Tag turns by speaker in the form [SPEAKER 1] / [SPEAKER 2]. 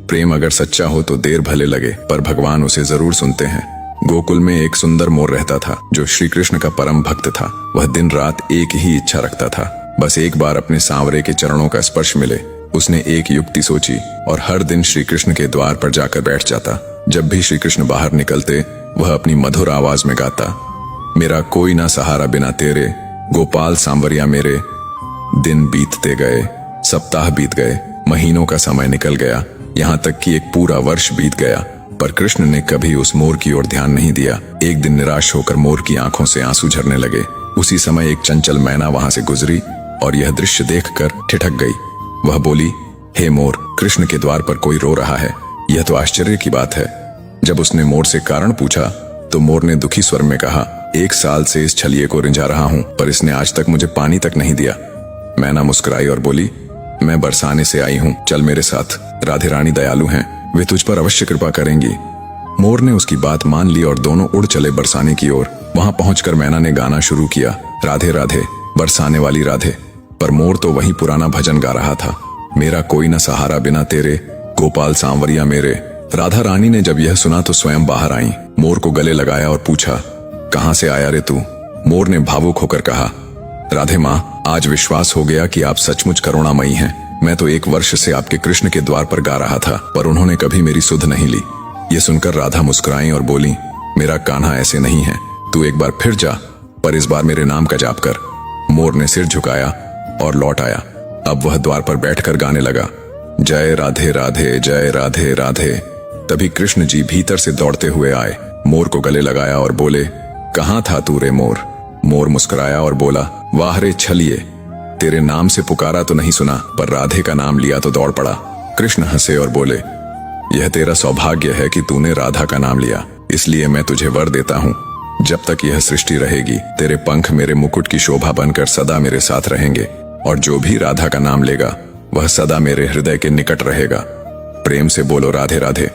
[SPEAKER 1] प्रेम अगर सच्चा हो तो देर भले लगे, पर भगवान उसे जरूर सुनते हैं। गोकुल में एक सुंदर मोर रहता था जो श्री कृष्ण का परम भक्त था। वह दिन रात एक ही इच्छा रखता था, बस एक बार अपने सांवरे के चरणों का स्पर्श मिले। उसने एक युक्ति सोची और हर दिन श्री कृष्ण के द्वार पर जाकर बैठ जाता। जब भी श्री कृष्ण बाहर निकलते वह अपनी मधुर आवाज में गाता, मेरा कोई ना सहारा बिना तेरे, गोपाल सांवरिया मेरे। दिन बीतते गए, सप्ताह बीत गए, महीनों का समय निकल गया, यहाँ तक कि एक पूरा वर्ष बीत गया, पर कृष्ण ने कभी उस मोर की ओर ध्यान नहीं दिया। एक दिन निराश होकर मोर की आंखों से आंसू झरने लगे। उसी समय एक चंचल मैना वहां से गुजरी और यह दृश्य देखकर ठिठक गई। वह बोली, हे मोर, कृष्ण के द्वार पर कोई रो रहा है, यह तो आश्चर्य की बात है। जब उसने मोर से कारण पूछा तो मोर ने दुखी स्वर में कहा, 1 साल से इस छलिए को रिंझा रहा हूं, पर इसने आज तक मुझे पानी तक नहीं दिया। मैना मुस्कुराई और बोली, मैं बरसाने से आई हूँ, चल मेरे साथ, राधे रानी दयालु हैं, वे तुझ पर अवश्य कृपा करेंगी। मोर ने उसकी बात मान ली और दोनों उड़ चले बरसाने की ओर। वहां पहुंचकर मैना ने गाना शुरू किया, राधे राधे बरसाने वाली राधे। पर मोर तो वही पुराना भजन गा रहा था, मेरा कोई न सहारा बिना तेरे, गोपाल सांवरिया मेरे। राधा रानी ने जब यह सुना तो स्वयं बाहर आई, मोर को गले लगाया और पूछा, कहां से आया रे तू? मोर ने भावुक होकर कहा, राधे माँ, आज विश्वास हो गया कि आप सचमुच करुणामयी हैं। मैं तो 1 वर्ष से आपके कृष्ण के द्वार पर गा रहा था, पर उन्होंने कभी मेरी सुध नहीं ली। ये सुनकर राधा मुस्कुराई और बोली, मेरा कान्हा ऐसे नहीं है, तू एक बार फिर जा, पर इस बार मेरे नाम का जाप कर। मोर ने सिर झुकाया और लौट आया। अब वह द्वार पर बैठकर गाने लगा, जय राधे राधे, जय राधे राधे। तभी कृष्ण जी भीतर से दौड़ते हुए आए, मोर को गले लगाया और बोले, कहाँ था तू रे मोर? मोर मुस्कुराया और बोला, वाह रे छलिए, तेरे नाम से पुकारा तो नहीं सुना, पर राधे का नाम लिया तो दौड़ पड़ा। कृष्ण हंसे और बोले, यह तेरा सौभाग्य है कि तूने राधा का नाम लिया, इसलिए मैं तुझे वर देता हूँ, जब तक यह सृष्टि रहेगी तेरे पंख मेरे मुकुट की शोभा बनकर सदा मेरे साथ रहेंगे, और जो भी राधा का नाम लेगा वह सदा मेरे हृदय के निकट रहेगा। प्रेम से बोलो राधे राधे।